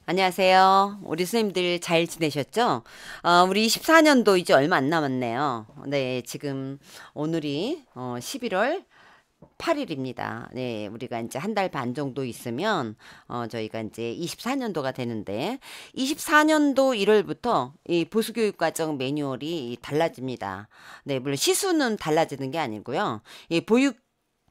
안녕하세요. 우리 선생님들 잘 지내셨죠? 우리 24년도 이제 얼마 안 남았네요. 네, 지금 오늘이 11월 8일입니다. 네, 우리가 이제 한 달 반 정도 있으면 저희가 이제 24년도가 되는데 24년도 1월부터 이 보수교육과정 매뉴얼이 달라집니다. 네, 물론 시수는 달라지는 게 아니고요. 이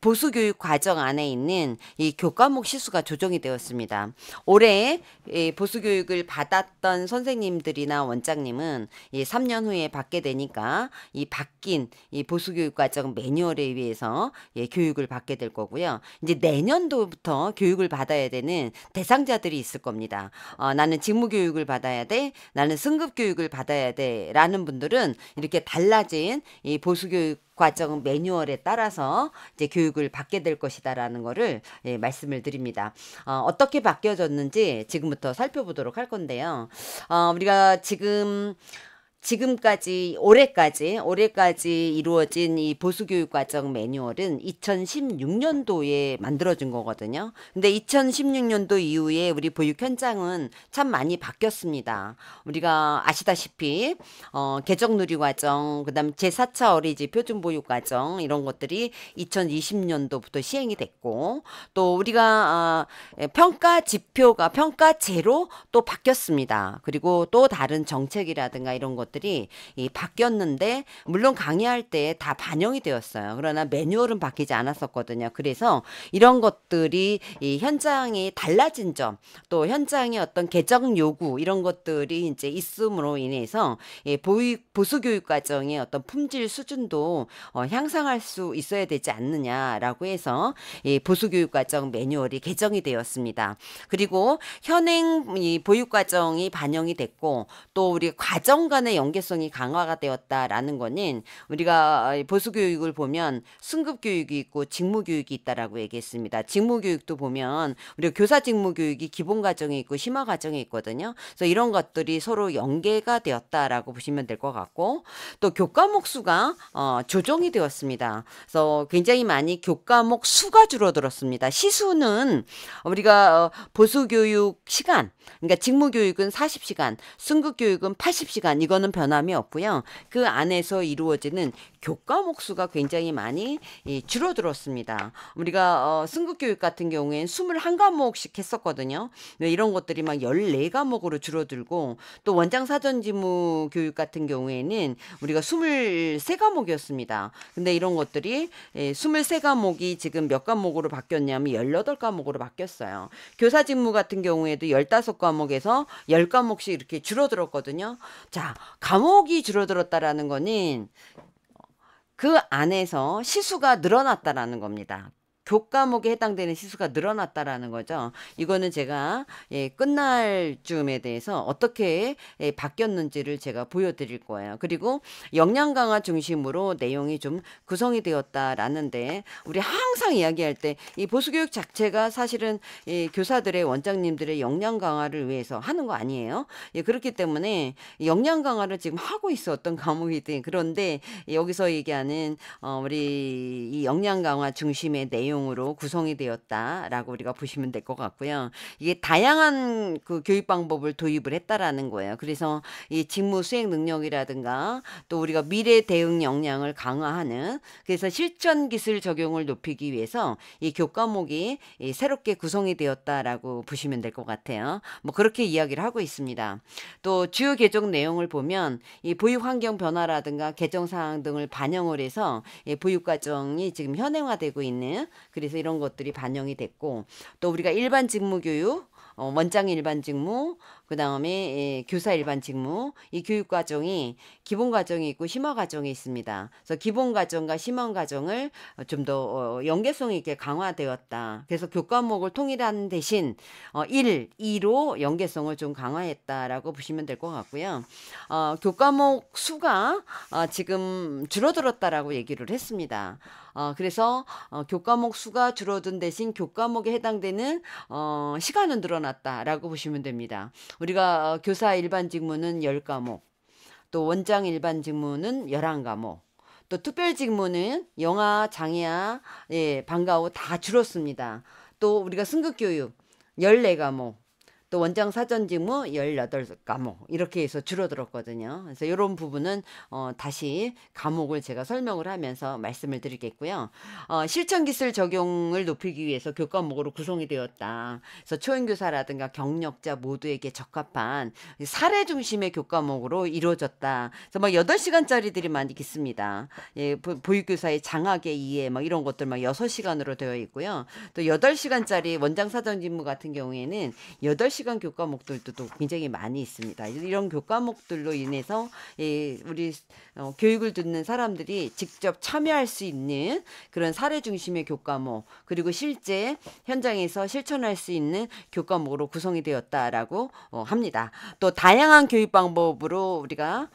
보수교육 과정 안에 있는 이 교과목 시수가 조정이 되었습니다. 올해 이 보수교육을 받았던 선생님들이나 원장님은 이 3년 후에 받게 되니까 이 바뀐 이 보수교육 과정 매뉴얼에 의해서 교육을 받게 될 거고요. 이제 내년도부터 교육을 받아야 되는 대상자들이 있을 겁니다. 나는 직무교육을 받아야 돼, 나는 승급교육을 받아야 돼 라는 분들은 이렇게 달라진 이 보수교육 과정 매뉴얼에 따라서 이제 교육을 받게 될 것이다라는 거를 말씀을 드립니다. 어떻게 바뀌어졌는지 지금부터 살펴보도록 할 건데요. 우리가 지금까지 올해까지 이루어진 이 보수교육과정 매뉴얼은 2016년도에 만들어진 거거든요. 근데 2016년도 이후에 우리 보육 현장은 참 많이 바뀌었습니다. 우리가 아시다시피 개정누리과정, 그다음 제4차 어린이집 표준보육과정 이런 것들이 2020년도부터 시행이 됐고, 또 우리가 평가 지표가 평가제로 또 바뀌었습니다. 그리고 또 다른 정책이라든가 이런 것들이 바뀌었는데, 물론 강의할 때 다 반영이 되었어요. 그러나 매뉴얼은 바뀌지 않았었거든요. 그래서 이런 것들이 이 현장이 달라진 점, 또 현장의 어떤 개정 요구 이런 것들이 이제 있음으로 인해서 보수교육 과정의 어떤 품질 수준도 향상할 수 있어야 되지 않느냐라고 해서 이 보수교육 과정 매뉴얼이 개정이 되었습니다. 그리고 현행 이 보육 과정이 반영이 됐고, 또 우리 과정 간의 연계성이 강화가 되었다라는 거는, 우리가 보수교육을 보면 승급교육이 있고 직무교육이 있다라고 얘기했습니다. 직무교육도 보면 우리가 교사 직무교육이 기본 과정이 있고 심화 과정이 있거든요. 그래서 이런 것들이 서로 연계가 되었다라고 보시면 될 것 같고, 또 교과목 수가 조정이 되었습니다. 그래서 굉장히 많이 교과목 수가 줄어들었습니다. 시수는 우리가 보수교육 시간, 그러니까 직무교육은 40시간, 승급교육은 80시간, 이거는 변함이 없고요. 그 안에서 이루어지는 교과목 수가 굉장히 많이 줄어들었습니다. 우리가 승급교육 같은 경우에는 21과목씩 했었거든요. 이런 것들이 막 14과목으로 줄어들고, 또 원장사전지무 교육 같은 경우에는 우리가 23과목이었습니다. 근데 이런 것들이 23과목이 지금 몇 과목으로 바뀌었냐면 18과목으로 바뀌었어요. 교사 직무 같은 경우에도 15과목에서 10과목씩 이렇게 줄어들었거든요. 자, 과목이 줄어들었다라는 거는 그 안에서 시수가 늘어났다라는 겁니다. 교과목에 해당되는 시수가 늘어났다라는 거죠. 이거는 제가 끝날 쯤에 대해서 어떻게 바뀌었는지를 제가 보여드릴 거예요. 그리고 역량 강화 중심으로 내용이 좀 구성이 되었다라는데, 우리 항상 이야기할 때 이 보수교육 자체가 사실은 교사들의 원장님들의 역량 강화를 위해서 하는 거 아니에요? 그렇기 때문에 역량 강화를 지금 하고 있어, 어떤 과목이든. 그런데 여기서 얘기하는 우리 이 역량 강화 중심의 내용으로 구성이 되었다라고 우리가 보시면 될 것 같고요. 이게 다양한 그 교육 방법을 도입을 했다라는 거예요. 그래서 이 직무 수행 능력이라든가, 또 우리가 미래 대응 역량을 강화하는, 그래서 실전 기술 적용을 높이기 위해서 이 교과목이 새롭게 구성이 되었다라고 보시면 될 것 같아요. 뭐 그렇게 이야기를 하고 있습니다. 또 주요 개정 내용을 보면 이 보육 환경 변화라든가 개정 사항 등을 반영을 해서 보육 과정이 지금 현행화되고 있는, 그래서 이런 것들이 반영이 됐고, 또 우리가 일반 직무 교육, 원장 일반 직무, 그 다음에 교사 일반 직무, 이 교육 과정이 기본 과정이 있고 심화 과정이 있습니다. 그래서 기본 과정과 심화 과정을 좀 더 연계성 있게 강화되었다. 그래서 교과목을 통일하는 대신 1, 2로 연계성을 좀 강화했다라고 보시면 될 것 같고요. 교과목 수가 지금 줄어들었다라고 얘기를 했습니다. 그래서 교과목 수가 줄어든 대신 교과목에 해당되는 시간은 늘어났다라고 보시면 됩니다. 우리가 교사 일반 직무는 10과목, 또 원장 일반 직무는 11과목, 또 특별 직무는 영아, 장애아, 방과후 다 줄었습니다. 또 우리가 승급교육 14과목, 또 원장 사전 직무 18과목 이렇게 해서 줄어들었거든요. 그래서 이런 부분은 다시 과목을 제가 설명을 하면서 말씀을 드리겠고요. 실천 기술 적용을 높이기 위해서 교과목으로 구성이 되었다. 그래서 초연교사라든가 경력자 모두에게 적합한 사례 중심의 교과목으로 이루어졌다. 그래서 막 8시간짜리들이 많이 있습니다. 예, 보육교사의 장학의 이해 막 이런 것들 막 6시간으로 되어 있고요. 또 8시간짜리 원장 사전 직무 같은 경우에는 8시간 교과목들도 또 굉장히 많이 있습니다. 이런 교과목들로 인해서 우리 교육을 듣는 사람들이 직접 참여할 수 있는 그런 사례 중심의 교과목, 그리고 실제 현장에서 실천할 수 있는 교과목으로 구성이 되었다라고 합니다. 또 다양한 교육 방법으로 우리가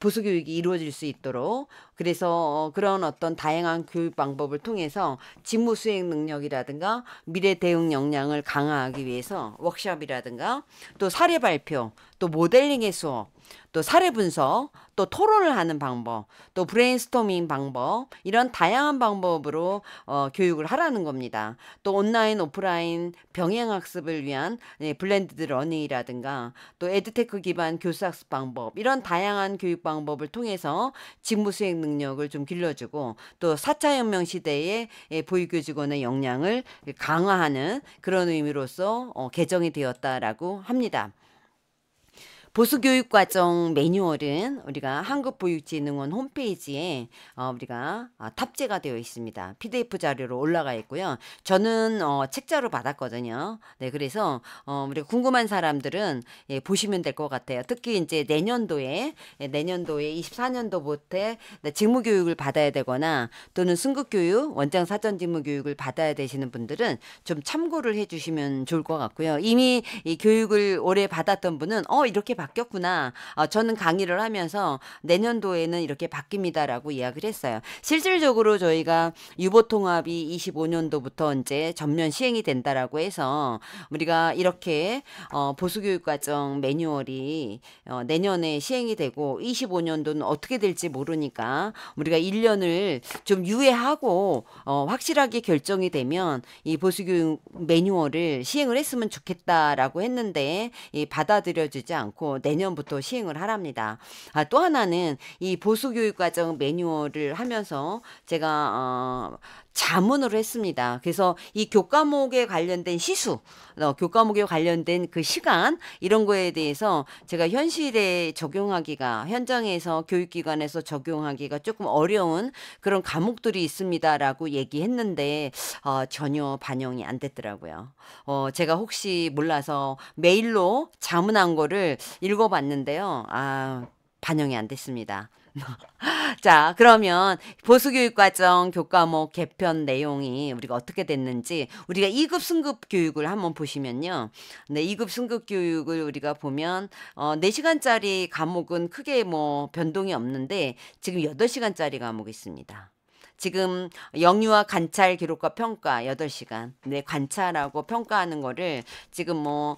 보수교육이 이루어질 수 있도록, 그래서 그런 어떤 다양한 교육 방법을 통해서 직무 수행 능력이라든가 미래 대응 역량을 강화하기 위해서 워크숍이라든가 또 사례 발표, 또 모델링의 수업, 또 사례 분석, 또 토론을 하는 방법, 또 브레인스토밍 방법, 이런 다양한 방법으로 교육을 하라는 겁니다. 또 온라인, 오프라인 병행 학습을 위한 블렌디드 러닝이라든가 또 에듀테크 기반 교수학습 방법, 이런 다양한 교육 방법을 통해서 직무 수행 능력을 좀 길러주고, 또 4차 혁명 시대의 보육교직원의 역량을 강화하는 그런 의미로서 개정이 되었다라고 합니다. 보수교육과정 매뉴얼은 우리가 한국보육진흥원 홈페이지에 우리가 탑재가 되어 있습니다. PDF 자료로 올라가 있고요. 저는 책자로 받았거든요. 네, 그래서 우리가 궁금한 사람들은 보시면 될 것 같아요. 특히 이제 내년도에 24년도부터 직무교육을 받아야 되거나 또는 승급교육, 원장 사전 직무교육을 받아야 되시는 분들은 좀 참고를 해주시면 좋을 것 같고요. 이미 이 교육을 올해 받았던 분은 이렇게 바뀌었구나. 저는 강의를 하면서 내년도에는 이렇게 바뀝니다라고 이야기를 했어요. 실질적으로 저희가 유보통합이 25년도부터 이제 전면 시행이 된다라고 해서 우리가 이렇게 보수교육과정 매뉴얼이 내년에 시행이 되고 25년도는 어떻게 될지 모르니까 우리가 1년을 좀 유예하고 확실하게 결정이 되면 이 보수교육 매뉴얼을 시행을 했으면 좋겠다라고 했는데 받아들여지지 않고 내년부터 시행을 하랍니다. 또 하나는 이 보수교육과정 매뉴얼을 하면서 제가 자문을 했습니다. 그래서 이 교과목에 관련된 시수, 교과목에 관련된 그 시간, 이런 거에 대해서 제가 현실에 적용하기가, 현장에서 교육기관에서 적용하기가 조금 어려운 그런 과목들이 있습니다라고 얘기했는데 전혀 반영이 안 됐더라고요. 제가 혹시 몰라서 메일로 자문한 거를 읽어봤는데요. 반영이 안 됐습니다. 자, 그러면 보수교육과정 교과목 개편 내용이 우리가 어떻게 됐는지, 우리가 2급 승급 교육을 한번 보시면요. 네, 2급 승급 교육을 우리가 보면 4시간짜리 과목은 크게 뭐 변동이 없는데 지금 8시간짜리 과목이 있습니다. 지금 영유아 관찰 기록과 평가 8시간. 네, 관찰하고 평가하는 거를 지금 뭐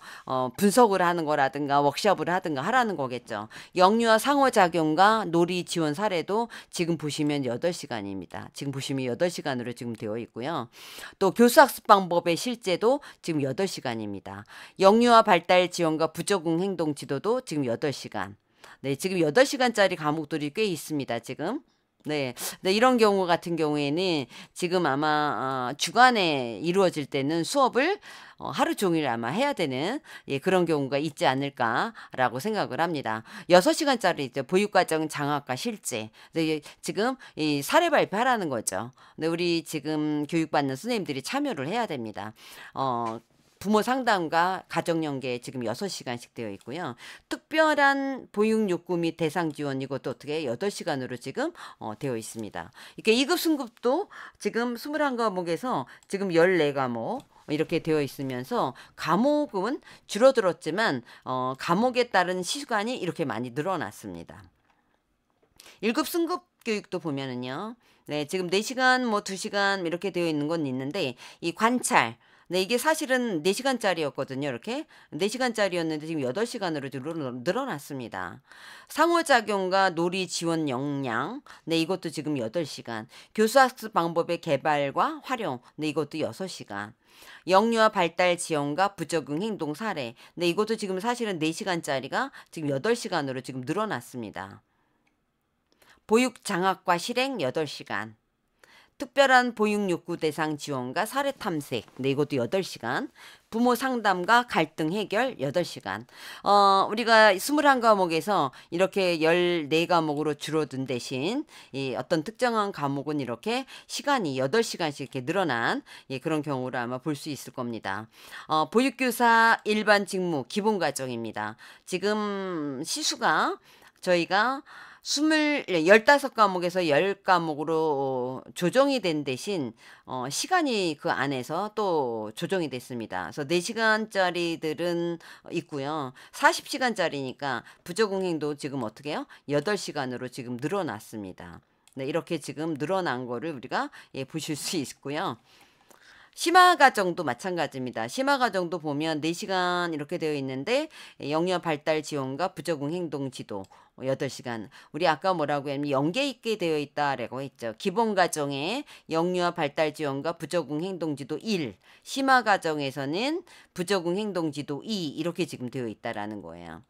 분석을 하는 거라든가 워크숍을 하든가 하라는 거겠죠. 영유아 상호작용과 놀이 지원 사례도 지금 보시면 8시간입니다. 지금 보시면 8시간으로 지금 되어 있고요. 또 교수학습 방법의 실제도 지금 8시간입니다. 영유아 발달 지원과 부적응 행동 지도도 지금 8시간. 네, 지금 8시간짜리 과목들이 꽤 있습니다, 지금. 네, 이런 경우 같은 경우에는 지금 아마 주간에 이루어질 때는 수업을 하루 종일 아마 해야 되는 그런 경우가 있지 않을까라고 생각을 합니다. 6시간짜리 보육과정 장학과 실제. 네, 지금 이 사례 발표하라는 거죠. 네, 우리 지금 교육받는 선생님들이 참여를 해야 됩니다. 부모 상담과 가정연계 지금 6시간씩 되어 있고요. 특별한 보육 욕구 및 대상 지원, 이것도 어떻게 8시간으로 지금 되어 있습니다. 이렇게 2급 승급도 지금 21과목에서 지금 14과목 이렇게 되어 있으면서 과목은 줄어들었지만 과목에 따른 시간이 이렇게 많이 늘어났습니다. 1급 승급 교육도 보면은요. 네, 지금 4시간 뭐 2시간 이렇게 되어 있는 건 있는데 이 관찰, 네, 이게 사실은 4시간짜리였거든요. 이렇게 4시간짜리였는데 지금 8시간으로 늘어났습니다. 상호작용과 놀이 지원 역량, 네, 이것도 지금 8시간. 교수학습 방법의 개발과 활용, 네, 이것도 6시간. 영유아 발달 지원과 부적응 행동 사례. 근데 이것도 지금 사실은 4시간짜리가 지금 8시간으로 지금 늘어났습니다. 보육 장학과 실행 8시간. 특별한 보육 욕구 대상 지원과 사례 탐색. 네, 이것도 8시간. 부모 상담과 갈등 해결 8시간. 우리가 21과목에서 이렇게 14과목으로 줄어든 대신 이 어떤 특정한 과목은 이렇게 시간이 8시간씩 이렇게 늘어난 그런 경우를 아마 볼 수 있을 겁니다. 보육교사 일반 직무 기본 과정입니다. 지금 시수가 저희가 15과목에서 10과목으로 조정이 된 대신 시간이 그 안에서 또 조정이 됐습니다. 그래서 4시간짜리들은 있고요. 40시간짜리니까 부적응행도 지금 어떻게 해요? 8시간으로 지금 늘어났습니다. 네, 이렇게 지금 늘어난 거를 우리가 보실 수 있고요. 심화과정도 마찬가지입니다. 심화과정도 보면 4시간 이렇게 되어 있는데 영유아 발달 지원과 부적응 행동 지도 8시간. 우리 아까 뭐라고 했냐면 연계 있게 되어 있다라고 했죠. 기본과정에 영유아 발달 지원과 부적응 행동 지도 1, 심화과정에서는 부적응 행동 지도 2 이렇게 지금 되어 있다라는 거예요.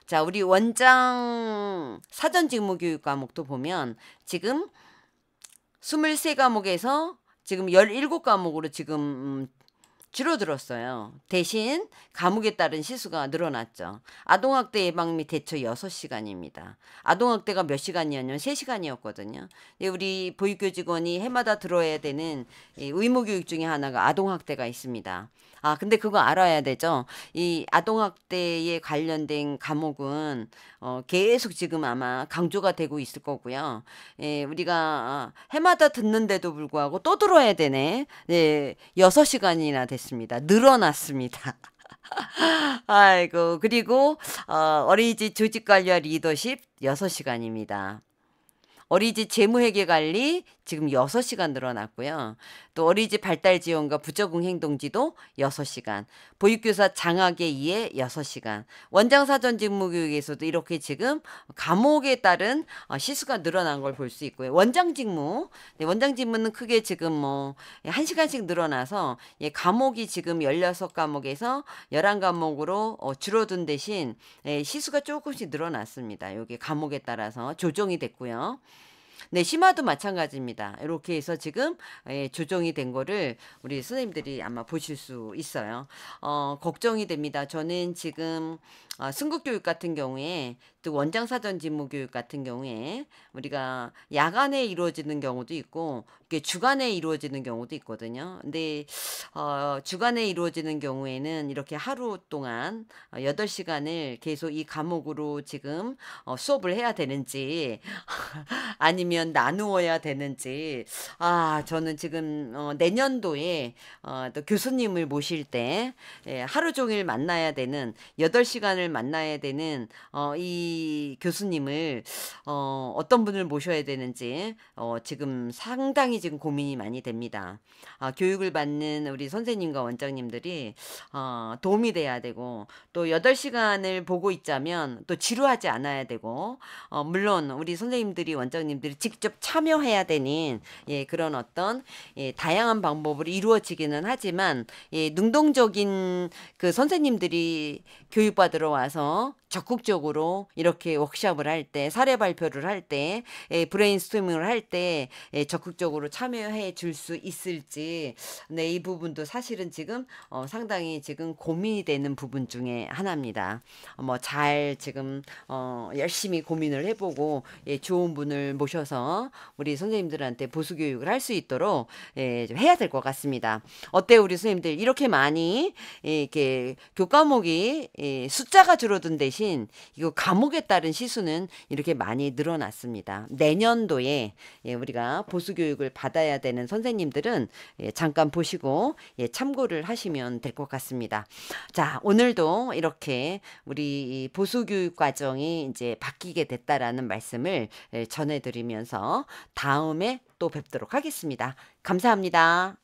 자, 우리 원장 사전 직무 교육 과목도 보면 지금 23과목에서 지금 17과목으로 지금 줄어들었어요. 대신 과목에 따른 시수가 늘어났죠. 아동학대 예방 및 대처 6시간입니다. 아동학대가 몇 시간이었냐면 3시간이었거든요. 우리 보육교직원이 해마다 들어야 되는 의무교육 중에 하나가 아동학대가 있습니다. 근데 그거 알아야 되죠. 이 아동학대에 관련된 과목은 계속 지금 아마 강조가 되고 있을 거고요. 우리가 해마다 듣는데도 불구하고 또 들어야 되네. 6시간이나 됐습니다. 늘어났습니다. 아이고, 그리고 어린이집 조직관리와 리더십 6시간입니다. 어린이집 재무회계관리 지금 6시간 늘어났고요. 또 어린이집 발달 지원과 부적응 행동지도 6시간. 보육교사 장학에 의해 6시간. 원장 사전 직무 교육에서도 이렇게 지금 과목에 따른 시수가 늘어난 걸 볼 수 있고요. 원장 직무. 네, 원장 직무는 크게 지금 뭐 1시간씩 늘어나서 과목이 지금 16과목에서 11과목으로 줄어든 대신 시수가 조금씩 늘어났습니다. 여기 과목에 따라서 조정이 됐고요. 네, 심화도 마찬가지입니다. 이렇게 해서 지금 조정이 된 거를 우리 선생님들이 아마 보실 수 있어요. 걱정이 됩니다. 저는 지금 승급교육 같은 경우에 또 원장 사전 직무 교육 같은 경우에 우리가 야간에 이루어지는 경우도 있고 이게 주간에 이루어지는 경우도 있거든요. 근데 주간에 이루어지는 경우에는 이렇게 하루 동안 8시간을 계속 이 과목으로 지금 수업을 해야 되는지 아니면 나누어야 되는지 저는 지금 내년도에 또 교수님을 모실 때 하루 종일 만나야 되는 8시간을 만나야 되는 이 교수님을 어떤 분을 모셔야 되는지 지금 상당히 지금 고민이 많이 됩니다. 교육을 받는 우리 선생님과 원장님들이 도움이 돼야 되고 또 8시간을 보고 있자면 또 지루하지 않아야 되고 물론 우리 선생님들이 원장님들이 직접 참여해야 되는 그런 어떤 다양한 방법으로 이루어지기는 하지만 능동적인 그 선생님들이 교육받으러 와서 적극적으로 이렇게 워크숍을 할 때, 사례 발표를 할 때, 브레인스토밍을 할 때 적극적으로 참여해 줄 수 있을지, 네, 이 부분도 사실은 지금 상당히 지금 고민이 되는 부분 중에 하나입니다. 잘 지금 열심히 고민을 해보고 좋은 분을 모셔서 우리 선생님들한테 보수 교육을 할 수 있도록 좀 해야 될 것 같습니다. 어때요, 우리 선생님들? 이렇게 많이 이렇게 교과목이 숫자가 줄어든 대신 이거 과목에 따른 시수는 이렇게 많이 늘어났습니다. 내년도에 우리가 보수 교육을 받아야 되는 선생님들은 잠깐 보시고 참고를 하시면 될 것 같습니다. 자, 오늘도 이렇게 우리 보수 교육 과정이 이제 바뀌게 됐다라는 말씀을 전해드리면서 다음에 또 뵙도록 하겠습니다. 감사합니다.